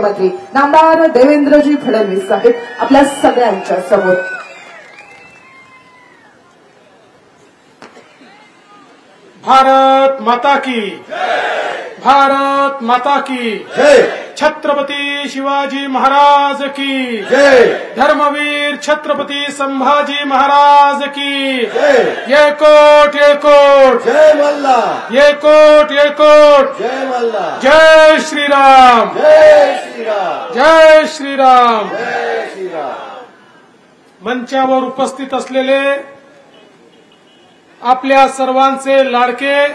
मुख्यमंत्री नामदार देवेंद्रजी फडणवीस साहेब आपल्या सगळ्यांच्या समोर. भारत माता की भारत माता की जय. छत्रपती शिवाजी महाराज की जय. धर्मवीर छत्रपती संभाजी महाराज की जय. येकोट येकोट जय मल्हार. येकोट येकोट. जय मल्हार. जय श्रीराम. जय श्रीराम. जय श्रीराम. जय श्रीराम. मंचावर उपस्थित असलेले आपल्या सर्वांचे लाडके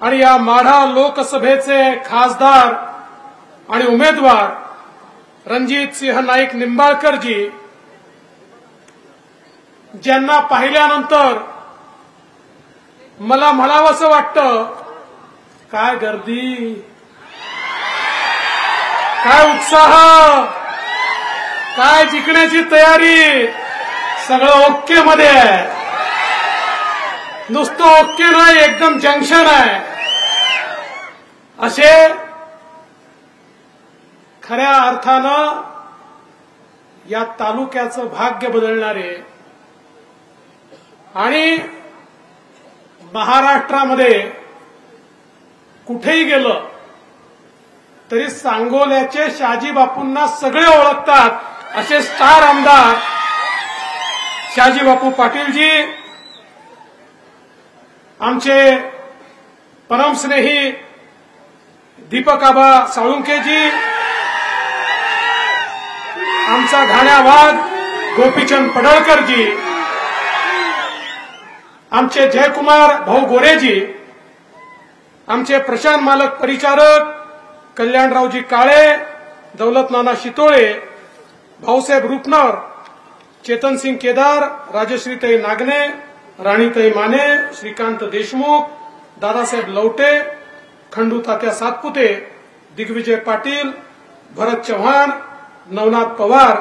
आणि या माढा लोकसभेचे खासदार आणि उमेदवार रणजित सिंह नाईक निंबाळकरजी, ज्यांना पाहिल्यानंतर मला म्हणावंसं वाटतं, काय गर्दी, काय उत्साह, काय जिंकण्याची तयारी, सगळं ओके मध्ये आहे. नुसतं ओके नाही, एकदम जंक्शन आहे. असे खऱ्या अर्थानं या तालुक्याचं भाग्य बदलणारे आणि महाराष्ट्रामध्ये कुठेही गेलं तरी सांगोल्याचे शहाजी बापूंना सगळे ओळखतात असे स्टार आमदार शहाजी बापू पाटीलजी, आमचे परमस्नेही दीपक आबा साळुंकेजी, आमचा घाण्या वाघ गोपीचंद पडळकरजी, आमचे जयकुमार भाऊ गोरेजी, आमचे प्रशांत मालक परिचारक कल्याणरावजी काळे, दौलत नाना शितोळे, भाऊसाहेब रुपनर, चेतनसिंग केदार, राजश्रीताई नागने, राणीताई माने, श्रीकांत देशमुख, दादासाहेब लवटे, खंडू तात्या सातपुते, दिग्विजय पाटील, भरत चव्हाण, नवनाथ पवार,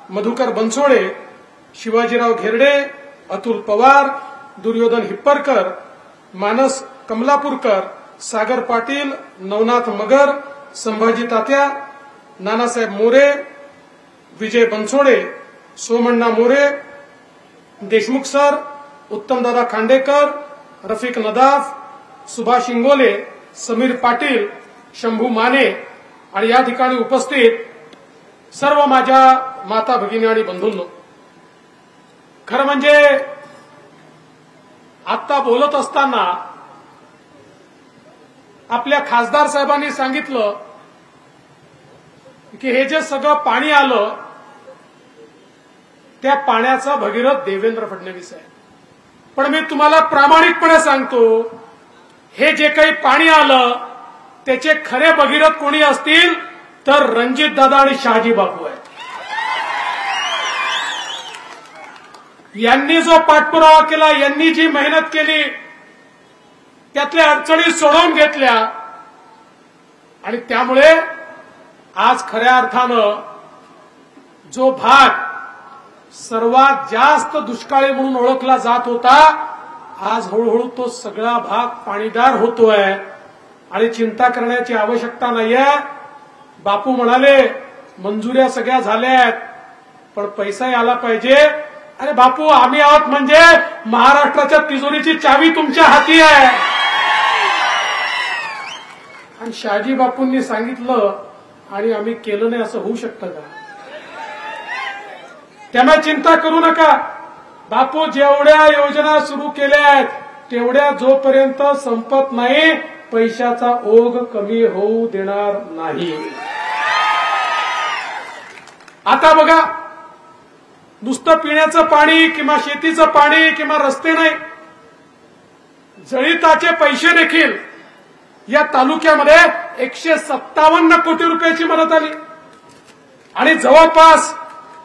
मधुकर बनसोडे, शिवाजीराव घेरडे, अतुल पवार, दुर्योधन हिप्परकर, मानस कमलापूरकर, सागर पाटील, नवनाथ मगर, संभाजी तात्या, नानासाहेब मोरे, विजय बनसोडे, सोमण्णा मोरे, देशमुख सर, उत्तमदादा खांडेकर, रफिक नदाफ, सुभाष इंगोले, समीर पाटील, शंभू माने आणि या ठिकाणी उपस्थित सर्व माझ्या माता भगिनी आणि बंधूंनो, खरं म्हणजे आता बोलत असताना आपल्या खासदार साहेबांनी सांगितलं की हे जे सगळं पाणी आलं त्या पाण्याचा भगीरथ देवेंद्र फडणवीस आहे. पण मी तुम्हाला प्रामाणिकपणे सांगतो, हे जे काही पाणी आलं त्याचे खरे भगीरथ कोणी असतील तर रणजित दादा आणि शहाजी बापू आहेत. यांनी जो पाठपुरावा केला, यांनी जी मेहनत केली, त्यातल्या अडचणी सोडवून घेतल्या आणि त्यामुळे आज खऱ्या अर्थानं जो भाग सर्वात जास्त दुष्काळी म्हणून ओळखला जात होता, आज हळूहळू तो सगळा भाग पाणीदार होतोय आणि चिंता करण्याची आवश्यकता नाहीये. बापू म्हणाले मंजुऱ्या सगळ्या झाल्या आहेत पण पैसाही आला पाहिजे. अरे बापू, आम्ही आहोत म्हणजे महाराष्ट्राच्या तिजोरीची चावी तुमच्या हाती आहे. आणि शहाजी बापूंनी सांगितलं आणि आम्ही केलं नाही असं होऊ शकतं का? त्यामुळे चिंता करू नका. बापू जेवढ्या योजना सुरू केल्या आहेत तेवढ्या जोपर्यंत संपत नाही पैशाचा ओघ कमी होऊ देणार नाही. आता बघा, नुसतं पिण्याचं पाणी किंवा शेतीचं पाणी किंवा रस्ते नाही, जळिताचे पैसे देखील या तालुक्यामध्ये 157 कोटी रुपयाची मदत आली आणि जवळपास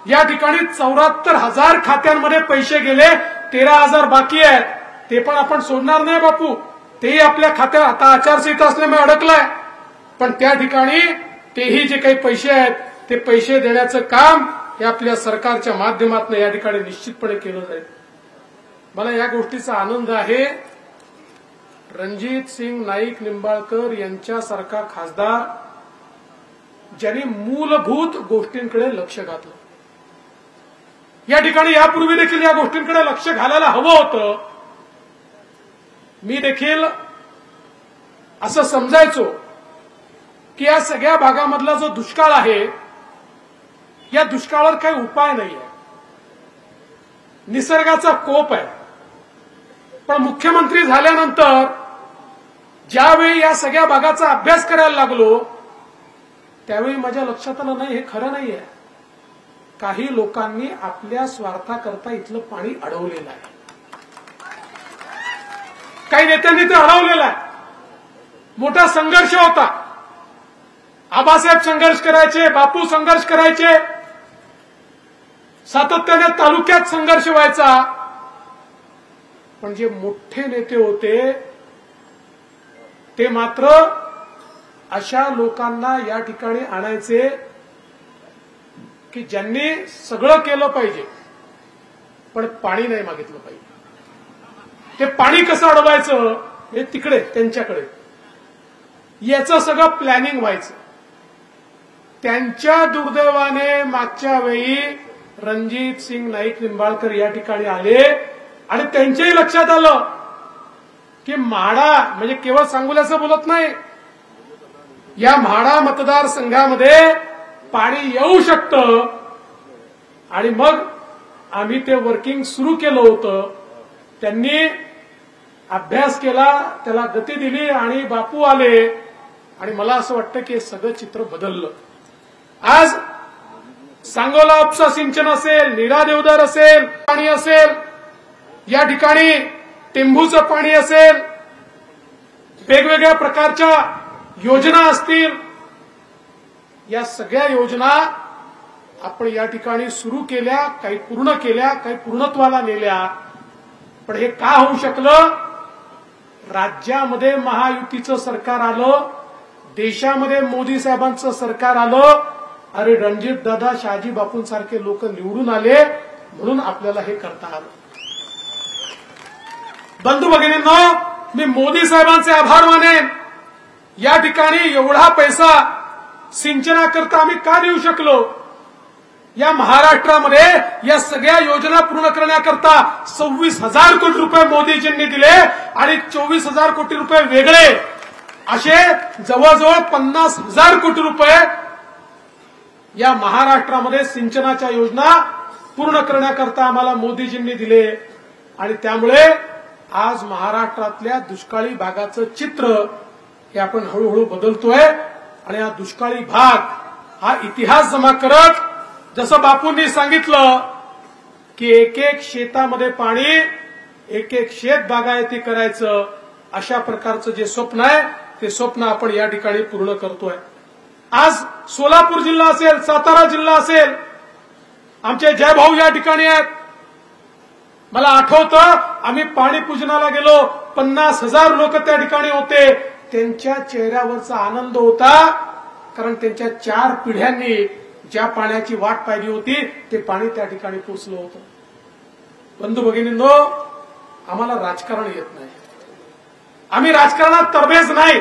या ठिकाणी 74,000 खात्यांमध्ये पैसे गेले. 13,000 बाकी आहेत, ते पण आपण सोडणार नाही बापू. तेही आपल्या खात्यात आता आचारसंहिता असल्यामुळे अडकलाय, पण त्या ठिकाणी तेही जे काही पैसे आहेत ते पैसे देण्याचं काम हे आपल्या सरकारच्या माध्यमातून या ठिकाणी निश्चितपणे केलं जाईल. मला या गोष्टीचा आनंद आहे. रणजित सिंह नाईक निंबाळकर यांच्यासारखा खासदार ज्यांनी मूलभूत गोष्टींकडे लक्ष घातलं. या ठिकाणी यापूर्वी देखील या गोष्टींकडे लक्ष घालायला हवं होतं. मी देखील असं समजायचो की या सगळ्या भागामधला जो दुष्काळ आहे, या दुष्काळावर काही उपाय नाही आहे, निसर्गाचा कोप आहे. पण मुख्यमंत्री झाल्यानंतर ज्यावेळी या सगळ्या भागाचा अभ्यास करायला लागलो, त्यावेळी माझ्या लक्षात आलं नाही, हे खरं नाही आहे. काही लोकांनी आपल्या स्वार्थाकरता इथलं पाणी अडवलेलं आहे. काही नेत्यांनी ते अडवलेलं आहे. मोठा संघर्ष होता. आबासाहेब संघर्ष करायचे, बापू संघर्ष करायचे, सातत्याने तालुक्यात संघर्ष व्हायचा. पण जे मोठे नेते होते ते मात्र अशा लोकांना या ठिकाणी आणायचे की ज्यांनी सगळं केलं पाहिजे पण पाणी नाही मागितलं पाहिजे. ते पाणी कसं अडवायचं हे तिकडे त्यांच्याकडे, याचं सगळं प्लॅनिंग व्हायचं. त्यांच्या दुर्दैवाने मागच्या वेळी रणजित सिंग नाईक निंबाळकर या ठिकाणी आले आणि त्यांच्याही लक्षात आलं की म्हाडा म्हणजे केवळ सांगोल्याचं बोलत नाही, या म्हाडा मतदारसंघामध्ये पाणी येऊ शकतं. आणि मग आम्ही ते वर्किंग सुरू केलं होतं. त्यांनी अभ्यास केला, त्याला गती दिली आणि बापू आले आणि मला असं वाटतं की हे सगळं चित्र बदललं. आज सांगोला उपसा सिंचन असेल, नीरा देवदार असेल, पाणी असेल, या ठिकाणी टेंभूचं पाणी असेल, वेगवेगळ्या प्रकारच्या योजना असतील, या सगळ्या योजना आपण या ठिकाणी सुरू केल्या, काही पूर्ण केल्या, काही पूर्णत्वाला नेल्या. पण हे का होऊ शकलं? राज्यामध्ये महायुतीचं सरकार आलं, देशामध्ये मोदी साहेबांचं सरकार आलं. अरे रणजित दादा, शहाजी बापूंसारखे लोक निवडून आले म्हणून आपल्याला हे करता आलं. बंधू भगिनींनो, मी मोदी साहेबांचे आभार मानेन. या ठिकाणी एवढा पैसा सिंचनाकरता आम्ही का देऊ शकलो? या महाराष्ट्रामध्ये या सगळ्या योजना पूर्ण करण्याकरता 26,000 कोटी रुपये मोदीजींनी दिले आणि 24,000 कोटी रुपये वेगळे, असे जवळजवळ 50,000 कोटी रुपये या महाराष्ट्रामध्ये सिंचनाच्या योजना पूर्ण करण्याकरता आम्हाला मोदीजींनी दिले. आणि त्यामुळे आज महाराष्ट्रातल्या दुष्काळी भागाचं चित्र हे आपण हळूहळू बदलतोय. आणि हा दुष्काळी भाग हा इतिहास जमा करत, जसं बापूंनी सांगितलं की एक एक शेतामध्ये पाणी, एक एक शेत बागायती करायचं, अशा प्रकारचं जे स्वप्न आहे ते स्वप्न आपण या ठिकाणी पूर्ण करतोय. आज सोलापूर जिल्हा असेल, सातारा जिल्हा असेल, आमचे जयभाऊ या ठिकाणी आहेत. मला आठवतं आम्ही पाणी पूजनाला गेलो, 50,000 लोक त्या ठिकाणी होते. त्यांच्या चेहऱ्यावरचा आनंद होता, कारण त्यांच्या 4 पिढ्यांनी ज्या पाण्याची वाट पाहिली होती ते पाणी त्या ठिकाणी पोचलं होतं. बंधू भगिनींनो, आम्हाला राजकारण येत नाही, आम्ही राजकारणात तरबेज नाही.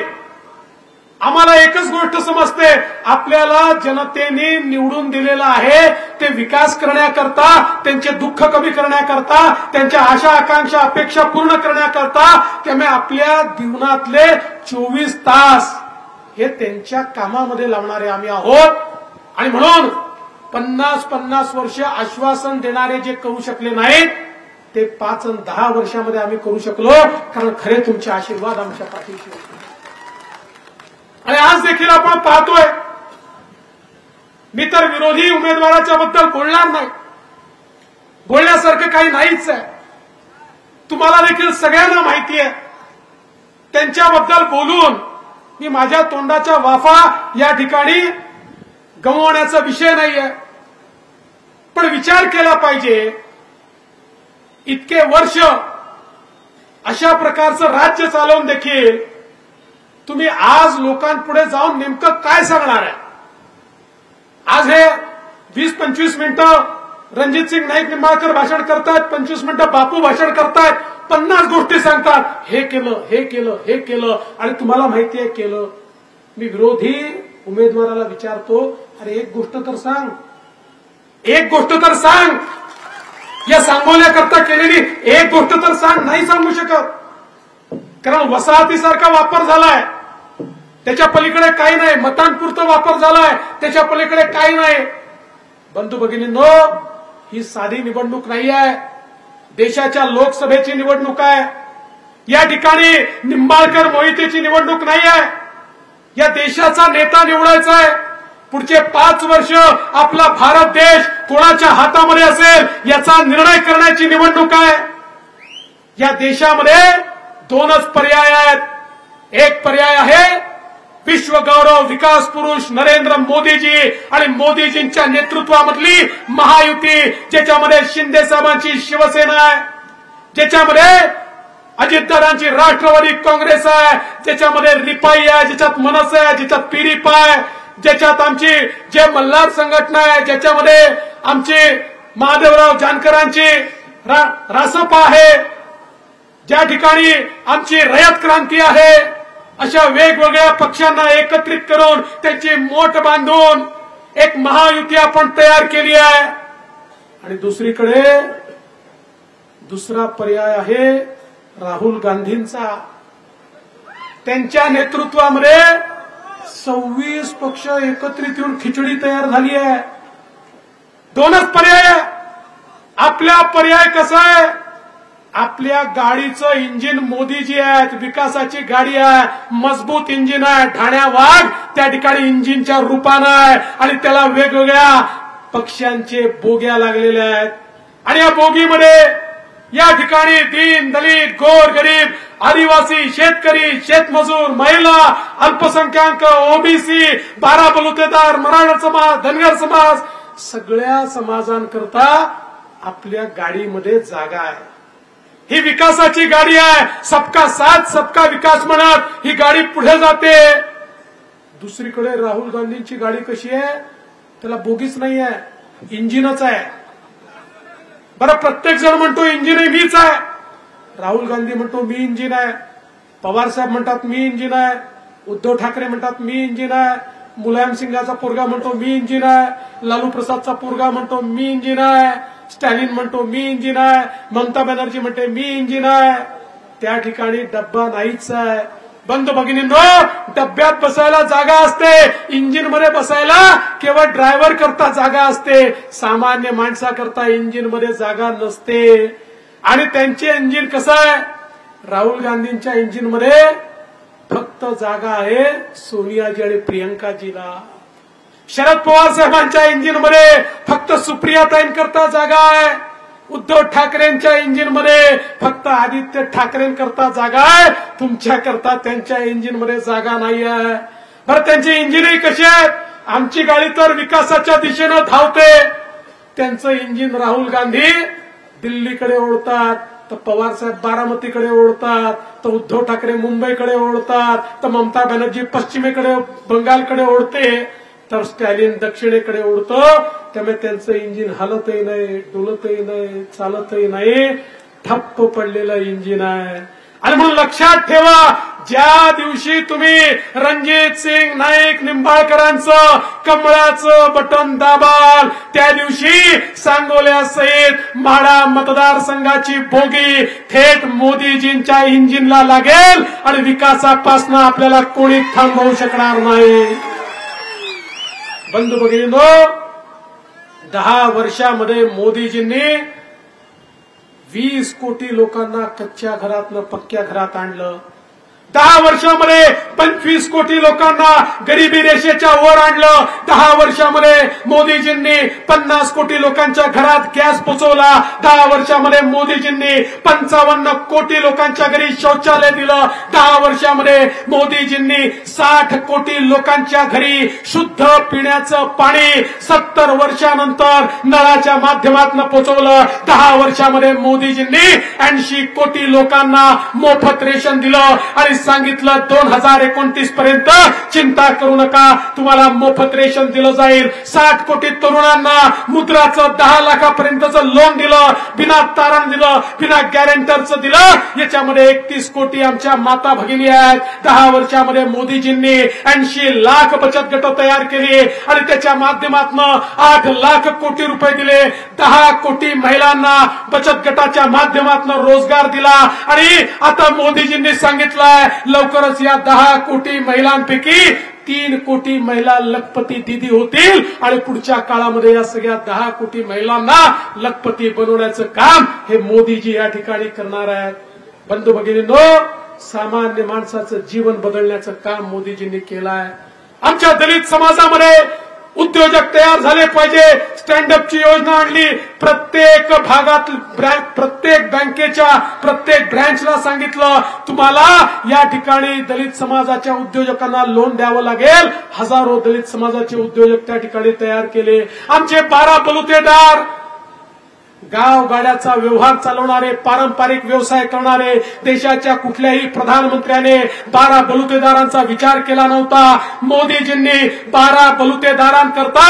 आम्हाला एकच गोष्ट समजते, आपल्याला जनतेने निवडून दिलेलं आहे ते विकास करण्याकरता, त्यांचे दुःख कमी करण्याकरता, त्यांच्या आशा आकांक्षा अपेक्षा पूर्ण करण्याकरता. त्यामुळे आपल्या जीवनातले 24 तास हे त्यांच्या कामामध्ये लावणारे आम्ही आहोत. आणि म्हणून 50-50 वर्ष आश्वासन देणारे जे करू शकले नाहीत ते 5 आणि 10 वर्षामध्ये आम्ही करू शकलो, कारण खरे तुमचे आशीर्वाद आमच्या पाठीशी होते. आणि आज देखील आपण पाहतोय, मी तर विरोधी उमेदवाराच्या बद्दल बोलणार नाही, बोलण्यासारखं काही नाहीच आहे. तुम्हाला देखील सगळ्यांना माहिती आहे, त्यांच्याबद्दल बोलून मी माझ्या तोंडाच्या वाफा या ठिकाणी गमवण्याचा विषय नाहीये. पण विचार केला पाहिजे, इतके वर्ष अशा प्रकारचं राज्य चालवून देखील तुम्ही आज लोकांपुढे जाऊन नेमकं काय सांगणार आहे? आज हे 20-25 मिनिटं रणजितसिंग नाईक निंबाळकर भाषण करतायत, 25 मिनिटं बापू भाषण करतायत, 50 गोष्टी सांगतात, हे केलं, हे केलं, हे केलं, आणि तुम्हाला माहिती आहे केलं. मी विरोधी उमेदवाराला विचारतो, अरे एक गोष्ट तर सांग, एक गोष्ट तर सांग, या सांगोल्याकरता केलेली एक गोष्ट तर सांग. नाही सांगू शकत, कारण वसाहतीसारखा वापर झालाय, त्याच्या पलीकडे काही नाही. मतांपुरतं वापर झालाय, त्याच्या पलीकडे काही नाही. बंधू भगिनींनो, ही साधी निवडणूक नाही आहे, देशाच्या लोकसभेची निवडणूक आहे. या ठिकाणी निंबाळकर मोहितेची निवडणूक नाही आहे. या देशाचा नेता निवडायचा आहे. पुढचे 5 वर्ष आपला भारत देश कोणाच्या हातामध्ये असेल याचा निर्णय करण्याची निवडणूक आहे. या देशामध्ये 2च पर्याय आहेत. एक पर्याय आहे विश्वगौरव विकास पुरुष नरेंद्र मोदीजी आणि मोदीजींच्या नेतृत्वामधली महायुती, ज्याच्यामध्ये शिंदे साहेबांची शिवसेना आहे, ज्याच्यामध्ये अजितदादांची राष्ट्रवादी काँग्रेस आहे, ज्याच्यामध्ये रिपाई आहे, ज्याच्यात मनसे आहे, ज्याच्यात पीडीप आहे, ज्याच्यात आमची जे मल्हार संघटना आहे, ज्याच्यामध्ये आमची महादेवराव जानकरांची रासपा आहे, ज्या ठिकाणी आमची रयत क्रांती आहे. अशा वेगवेगळ्या पक्षांना एकत्रित करून त्यांची मोठ बांधून एक महायुती आपण तयार केली आहे. आणि दुसरीकडे दुसरा पर्याय आहे राहुल गांधींचा. त्यांच्या नेतृत्वामध्ये 26 पक्ष एकत्रित येऊन खिचडी तयार झाली आहे. 2च पर्याय. आपला पर्याय कसा आहे? आपल्या गाडीचं इंजिन मोदीजी आहेत, विकासाची गाडी आहे, मजबूत इंजिन आहे, ठाण्या वाघ त्या ठिकाणी इंजिनच्या रूपानं आहे आणि त्याला वेगवेगळ्या पक्षांचे बोग्या लागलेल्या आहेत. आणि या बोगीमध्ये या ठिकाणी दीन दलित गोर गरीब आदिवासी शेतकरी शेतमजूर महिला अल्पसंख्याक ओबीसी 12 बलुतेदार मराठा समाज धनगर समाज सगळ्या समाजांकरता आपल्या गाडीमध्ये जागा आहे. ही विकासाची गाडी आहे. सबका साथ सबका विकास म्हणत ही गाडी पुढे जाते. दुसरीकडे राहुल गांधींची गाडी कशी आहे? त्याला बोगीच नाही आहे, इंजिनच आहे. बरं, प्रत्येक जण म्हणतो इंजिन मीच आहे. राहुल गांधी म्हणतो मी इंजिन आहे, पवार साहेब म्हणतात मी इंजिन आहे, उद्धव ठाकरे म्हणतात मी इंजिन आहे, मुलायम सिंगाचा पोरगा म्हणतो मी इंजिन आहे, लालू प्रसादचा पोरगा म्हणतो मी इंजिन आहे, स्टॅलिन म्हणतो मी इंजिन आहे, ममता बॅनर्जी म्हणते मी इंजिन आहे. त्या ठिकाणी डब्बा नाहीच आहे. बंधू भगिनींनो, डब्यात बसायला जागा असते, इंजिन मध्ये बसायला केवळ ड्रायव्हर करता जागा असते, सामान्य माणसाकरता इंजिन मध्ये जागा नसते. आणि त्यांचे इंजिन कसं आहे? राहुल गांधींच्या इंजिन मध्ये फक्त जागा आहे सोनियाजी आणि प्रियंकाजीला. शरद पवार साहेबांच्या इंजिन मध्ये फक्त सुप्रियाताईंकरता जागा आहे. उद्धव ठाकरेंच्या इंजिन मध्ये फक्त आदित्य ठाकरेंकरता जागा आहे. तुमच्याकरता त्यांच्या इंजिन मध्ये जागा नाही आहे. बरं, त्यांची इंजिनही कशी आहेत? आमची गाडी तर विकासाच्या दिशेनं धावते. त्यांचं इंजिन राहुल गांधी दिल्लीकडे ओढतात, तर पवार साहेब बारामतीकडे ओढतात, तर उद्धव ठाकरे मुंबईकडे ओढतात, तर ममता बॅनर्जी पश्चिमेकडे बंगालकडे ओढते, तर स्टॅलिन दक्षिणेकडे ओढतो. त्यामुळे त्यांचं इंजिन हलतही नाही, डोलतही नाही, चालतही नाही, ठप्प पडलेलं इंजिन आहे. आणि म्हणून लक्षात ठेवा, ज्या दिवशी तुम्ही रणजित सिंग नाईक निंबाळकरांचं कमळाचं बटन दाबाल, त्या दिवशी सांगोल्यासहित माढा मतदारसंघाची बोगी थेट मोदीजींच्या इंजिनला लागेल आणि विकासापासून आपल्याला कोणी थांबवू शकणार नाही. बंधू भगिनींनो, 10 वर्षामध्ये मोदीजींनी 20 कोटी लोकांना कच्च्या घरातनं पक्क्या घरात आणलं. 10 वर्षामध्ये 25 कोटी लोकांना गरिबी रेषेच्या वर आणलं. 10 वर्षामध्ये मोदीजींनी 50 कोटी लोकांच्या घरात गॅस पोहोचवला. 10 वर्षामध्ये मोदीजींनी 55 कोटी लोकांच्या घरी शौचालय दिलं. 10 वर्षामध्ये मोदीजींनी 60 कोटी लोकांच्या घरी शुद्ध पिण्याचं पाणी 70 वर्षानंतर नळाच्या माध्यमातून पोहोचवलं. 10 वर्षामध्ये मोदीजींनी 80 कोटी लोकांना मोफत रेशन दिलं आणि सांगितलं 2029 पर्यंत चिंता करू नका, तुम्हाला मोफत रेशन दिलं जाईल. 60 कोटी तरुणांना मुद्राचं 10 लाखापर्यंतचं लोन दिलं, बिना तारण दिलं, बिना गॅरेंटरचं दिलं. याच्यामध्ये 31 कोटी आमच्या माता भगिनी आहेत. 10 वर्षामध्ये मोदीजींनी 80 लाख बचत गट तयार केली आणि त्याच्या माध्यमातून 8 लाख कोटी रुपये दिले. 10 कोटी महिलांना बचत गटाच्या माध्यमातून रोजगार दिला. आणि आता मोदीजींनी सांगितलंय लवकरच या 10 कोटी महिलांपैकी 3 कोटी महिला लखपती दीदी होतील आणि पुढच्या काळामध्ये या सगळ्या 10 कोटी महिलांना लखपती बनवण्याचं काम हे मोदीजी या ठिकाणी करणार आहेत. बंधू भगिनींनो, सामान्य माणसाचं जीवन बदलण्याचं काम मोदीजींनी केलं आहे. आमच्या दलित समाजामध्ये उद्योजक तयार झाले पाहिजे. स्टँडअपची योजना आणली. प्रत्येक भागात प्रत्येक बँकेच्या प्रत्येक ब्रँचला सांगितलं तुम्हाला या ठिकाणी दलित समाजाच्या उद्योजकांना लोन द्यावं लागेल. हजारो दलित समाजाचे उद्योजक त्या ठिकाणी तयार केले. आमचे 12 बलुतेदार गाव गाड्याचा व्यवहार चालवणारे, पारंपरिक व्यवसाय करणारे, देशाच्या कुठल्याही प्रधानमंत्र्याने 12 बलुतेदारांचा विचार केला नव्हता. मोदीजींनी 12 बलुतेदारांकरता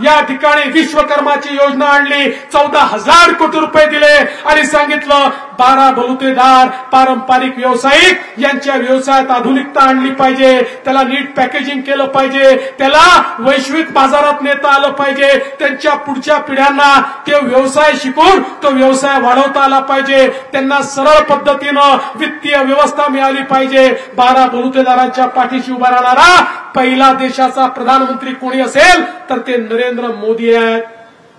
या ठिकाणी विश्वकर्माची योजना आणली. 14,000 कोटी रुपये दिले आणि सांगितलं 12 बलुतेदार पारंपरिक व्यावसायिक यांच्या व्यवसायात आधुनिकता आणली पाहिजे, त्याला नीट पॅकेजिंग केलं पाहिजे, त्याला वैश्विक बाजारात नेता आलं पाहिजे, त्यांच्या पुढच्या पिढ्यांना ते व्यवसाय शिकून तो व्यवसाय वाढवता आला पाहिजे, त्यांना सरळ पद्धतीनं वित्तीय व्यवस्था मिळाली पाहिजे. 12 बलुतेदारांच्या पाठीशी उभा राहणारा पहिला देशाचा प्रधानमंत्री कोणी असेल तर ते नरेंद्र मोदी आहेत.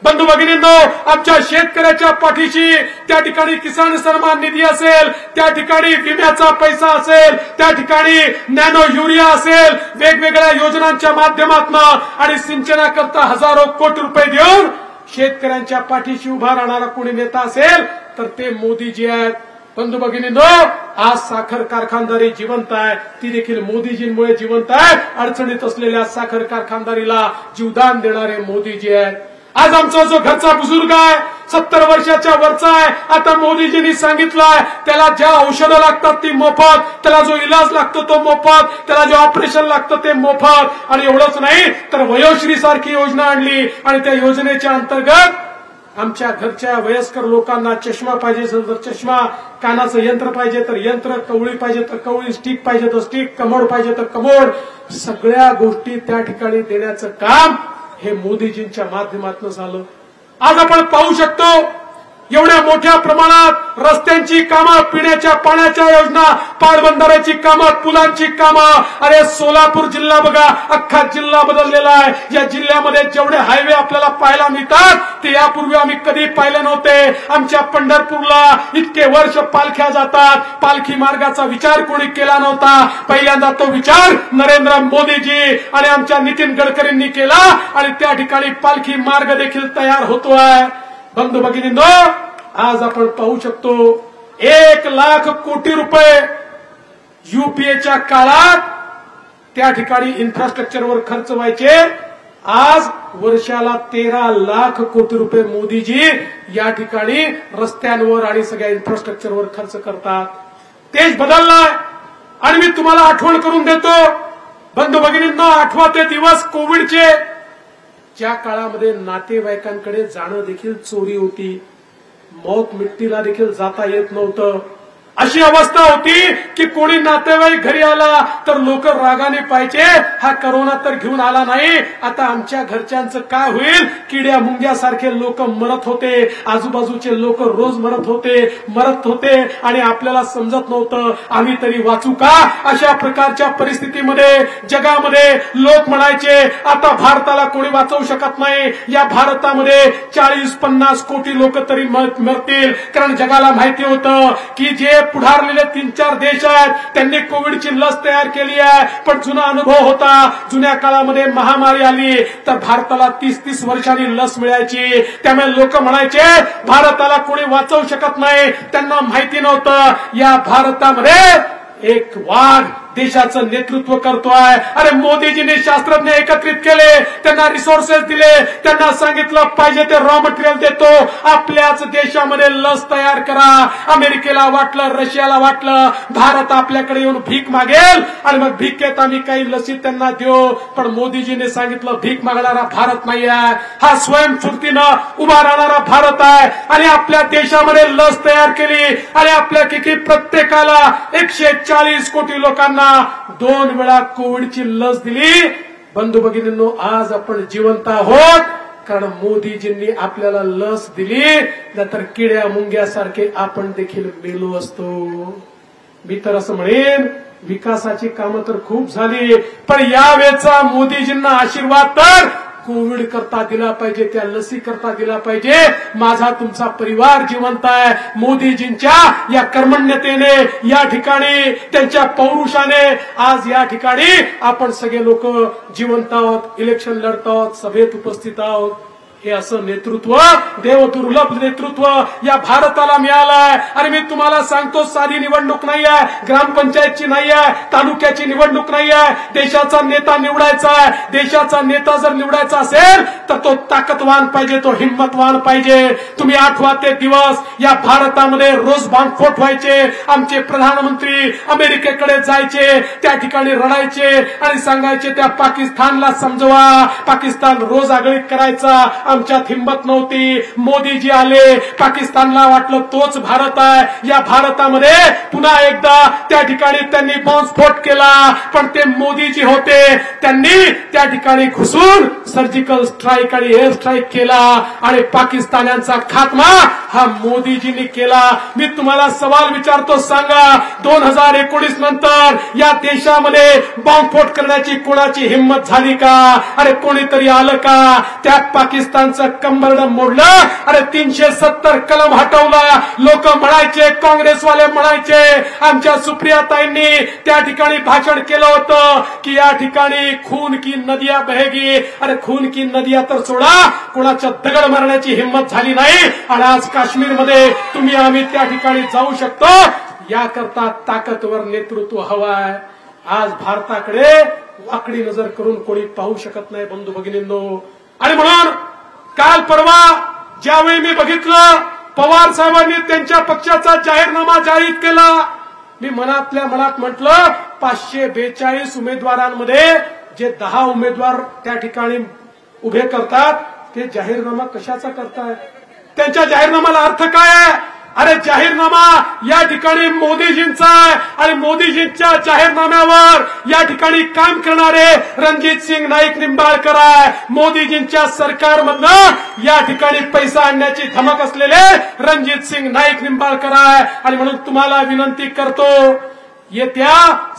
बंधू भगिनींनो, आमच्या शेतकऱ्याच्या पाठीशी त्या ठिकाणी किसान सन्मान निधी असेल, त्या ठिकाणी विम्याचा पैसा असेल, त्या ठिकाणी नॅनो युरिया असेल, वेगवेगळ्या योजनांच्या माध्यमातून आणि सिंचनाकरता हजारो कोटी रुपये देऊन शेतकऱ्यांच्या पाठीशी उभा राहणारा कोणी नेता असेल तर ते मोदीजी आहेत. बंधू भगिनींनो, आज साखर कारखानदारी जिवंत आहे, ती देखील मोदीजींमुळे जिवंत आहे. अडचणीत असलेल्या साखर कारखानदारीला जीवदान देणारे मोदीजी आहेत. आज आमचा जो घरचा बुजुर्ग आहे 70 वर्षाच्या वरचा आहे, आता मोदीजींनी सांगितलंय त्याला ज्या औषधं लागतात ती मोफत, त्याला जो इलाज लागतो तो मोफत, त्याला जे ऑपरेशन लागतं ते मोफत. आणि एवढंच नाही तर वयोश्री सारखी योजना आणली आणि त्या योजनेच्या अंतर्गत आमच्या घरच्या वयस्कर लोकांना चष्मा पाहिजे असेल तर चष्मा, कानाचं यंत्र पाहिजे तर यंत्र, कवळी पाहिजे तर कवळी, स्टिक पाहिजे तर स्टिक, कमोड पाहिजे तर कमोड, सगळ्या गोष्टी त्या ठिकाणी देण्याचं काम हे मोदीजींच्या माध्यमातून झालं. आज आपण पाहू शकतो एवढ्या मोठ्या प्रमाणात रस्त्यांची कामं, पिण्याच्या पाण्याच्या योजना, पाटबंधाऱ्याची कामं, पुलांची कामं. अरे सोलापूर जिल्हा बघा, अख्खा जिल्हा बदललेला आहे. या जिल्ह्यामध्ये जेवढे हायवे आपल्याला पाहायला मिळतात ते यापूर्वी आम्ही कधी पाहिले नव्हते. आमच्या पंढरपूरला इतके वर्ष पालख्या जातात, पालखी मार्गाचा विचार कोणी केला नव्हता. पहिल्यांदा तो विचार नरेंद्र मोदीजी आणि आमच्या नितीन गडकरींनी केला आणि त्या ठिकाणी पालखी मार्ग देखील तयार होतोय. बंधू भगिनींनो, आज आपण पाहू शकतो 1 लाख कोटी रुपये युपीएच्या काळात त्या ठिकाणी इन्फ्रास्ट्रक्चरवर खर्च व्हायचे. आज वर्षाला 13 लाख कोटी रुपये मोदीजी या ठिकाणी रस्त्यांवर आणि सगळ्या इन्फ्रास्ट्रक्चरवर खर्च करतात. देश बदललाय आणि मी तुम्हाला आठवण करून देतो बंधू भगिनींना, आठवा ते दिवस कोविडचे, ज्या काळामध्ये नातेवाईकांकडे जाणं देखील चोरी होती, मौत मिट्टीला देखील जाता येत नव्हतं. अशी अवस्था होती की कोणी नातेवाईक घरी आला तर लोक रागाने पाहिजे हा करोना तर घेऊन आला नाही, आता आमच्या घरच्यांचं काय होईल. किड्या मुंग्यासारखे लोक मरत होते, आजूबाजूचे लोक रोज मरत होते आणि आपल्याला समजत नव्हतं आम्ही तरी वाचू का. अशा प्रकारच्या परिस्थितीमध्ये जगामध्ये लोक म्हणायचे आता भारताला कोणी वाचवू शकत नाही, या भारतामध्ये 40-50 कोटी लोक तरी मरतील. कारण जगाला माहिती होतं की जे पुढारलेले 3-4 देश आहेत त्यांनी कोविडची लस तयार केली आहे, पण जुना अनुभव होता. जुन्या काळामध्ये महामारी आली तर भारताला 30-30 वर्षांनी लस मिळायची. त्यामुळे लोक म्हणायचे भारताला कोणी वाचवू शकत नाही. त्यांना माहिती नव्हतं या भारतामध्ये एक वाघ देशाचं नेतृत्व करतोय. अरे मोदीजींनी शास्त्रज्ञ एकत्रित केले, त्यांना रिसोर्सेस दिले, त्यांना सांगितलं पाहिजे ते रॉ मटेरियल देतो, आपल्याच देशामध्ये लस तयार करा. अमेरिकेला वाटलं, रशियाला वाटलं भारत आपल्याकडे येऊन भीक मागेल आणि मग भीकेत आम्ही काही लसी त्यांना देऊ. पण मोदीजीने सांगितलं भीक मागणारा भारत नाही आहे, हा स्वयंस्फूर्तीनं उभा राहणारा भारत आहे. आणि आपल्या देशामध्ये लस तयार केली आणि आपल्यापैकी प्रत्येकाला 140 कोटी लोकांना 2 वेळा कोविडची लस दिली. बंधू भगिनींनो, आज आपण जिवंत आहोत कारण मोदीजींनी आपल्याला लस दिली, नाहीतर किड्या मुंग्यासारखे आपण देखील मेलो असतो. मी तर असं म्हणेन विकासाची कामं तर खूप झाली, पण यावेळेचा मोदीजींना आशीर्वाद तर कोविड करता दिला पाहिजे, त्या लसी करता दिला पाहिजे. माझा तुमचा परिवार जिवंत आहे. मोदीजींच्या या कर्मण्यतेने, या ठिकाणी त्यांच्या पौरुषाने आज या ठिकाणी आपण सगळे लोक जिवंत आहोत, इलेक्शन लढत आहोत, सभेत उपस्थित आहोत. हे असं नेतृत्व, देवदुर्लभ नेतृत्व या भारताला मिळालंय. आणि मी तुम्हाला सांगतो, साधी निवडणूक नाही आहे, ग्रामपंचायतची नाही आहे, तालुक्याची निवडणूक नाही आहे. देशाचा नेता निवडायचा आहे. देशाचा नेता जर निवडायचा असेल तर तो ताकदवान पाहिजे, तो हिंमतवान पाहिजे. तुम्ही आठवा ते दिवस या भारतामध्ये रोज बांबस्फोट व्हायचे. आमचे प्रधानमंत्री अमेरिकेकडे जायचे, त्या ठिकाणी रडायचे आणि सांगायचे त्या पाकिस्तानला समजवा, पाकिस्तान रोज आगळीक करायचा, आमच्यात हिंमत नव्हती. मोदीजी आले, पाकिस्तानला वाटलं तोच भारत आहे. या भारतामध्ये पुन्हा एकदा त्या ठिकाणी त्यांनी बॉम्बस्फोट केला, पण ते मोदीजी होते. त्यांनी त्या ठिकाणी घुसून सर्जिकल स्ट्राईक आणि एअर स्ट्राईक केला आणि पाकिस्तान्यांचा खात्मा हा मोदीजींनी केला. मी तुम्हाला सवाल विचारतो, सांगा 2019 नंतर या देशामध्ये बॉम्बस्फोट करण्याची कोणाची हिंमत झाली का? अरे कोणीतरी आलं का? त्या पाकिस्तानचं कंबरड मोडलं. अरे 370 कलम हटवला. लोक म्हणायचे, काँग्रेसवाले म्हणायचे, आमच्या सुप्रियाताईंनी त्या ठिकाणी भाषण केलं होतं की या ठिकाणी खून की नदिया बहेगी. अरे खून की नदिया तर सोडा, कोणाच्या दगड मारण्याची हिंमत झाली नाही. आणि आज काश्मीरमध्ये तुम्ही आम्ही त्या ठिकाणी जाऊ शकतो. याकरता ताकदवर नेतृत्व हवंय. आज भारताकडे वाकडी नजर करून कोणी पाहू शकत नाही बंधू भगिनींनो. आणि म्हणून काल परवा ज्यावेळी मी बघितलं पवार साहेबांनी त्यांच्या पक्षाचा जाहीरनामा जाहीर केला, मी मनातल्या मनात म्हटलं 542 उमेदवारांमध्ये जे 10 उमेदवार त्या ठिकाणी उभे करतात ते जाहीरनामा कशाचा करताय? त्यांच्या जाहीरनामाला अर्थ काय आहे? अरे जाहीरनामा या ठिकाणी मोदीजींचा आहे आणि मोदीजींच्या जाहीरनाम्यावर या ठिकाणी काम करणारे रणजित सिंग नाईक निंबाळकर आहे. मोदीजींच्या सरकारमधनं या ठिकाणी पैसा आणण्याची धमक असलेले रणजित सिंग नाईक निंबाळकर आहे. आणि म्हणून तुम्हाला विनंती करतो, येत्या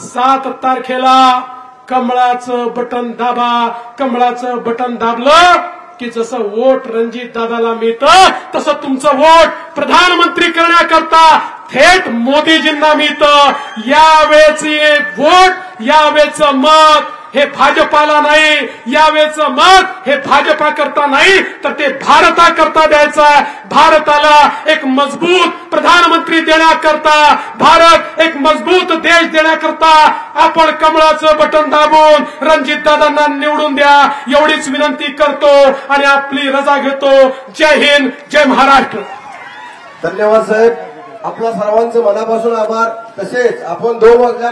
7 तारखेला कमळाचं बटन दाबा. कमळाचं बटन दाबलं की जसं वोट रणजित दादाला मिळतं तसं तुमचं वोट प्रधानमंत्री करण्याकरता थेट मोदीजींना मिळतं. यावेळेचे वोट, यावेळेचं मत हे भाजपाला नाही, यावेळेचं मत हे भाजपा करता नाही तर ते भारताकरता द्यायचं आहे. भारताला एक मजबूत प्रधानमंत्री देण्याकरता, भारत एक मजबूत देश देण्याकरता आपण कमळाचं बटन दाबून रणजित दादांना निवडून द्या, एवढीच विनंती करतो आणि आपली रजा घेतो. जय हिंद, जय महाराष्ट्र. धन्यवाद साहेब. आपल्या सर्वांचे मनापासून आभार. तसेच आपण 2 वाजल्या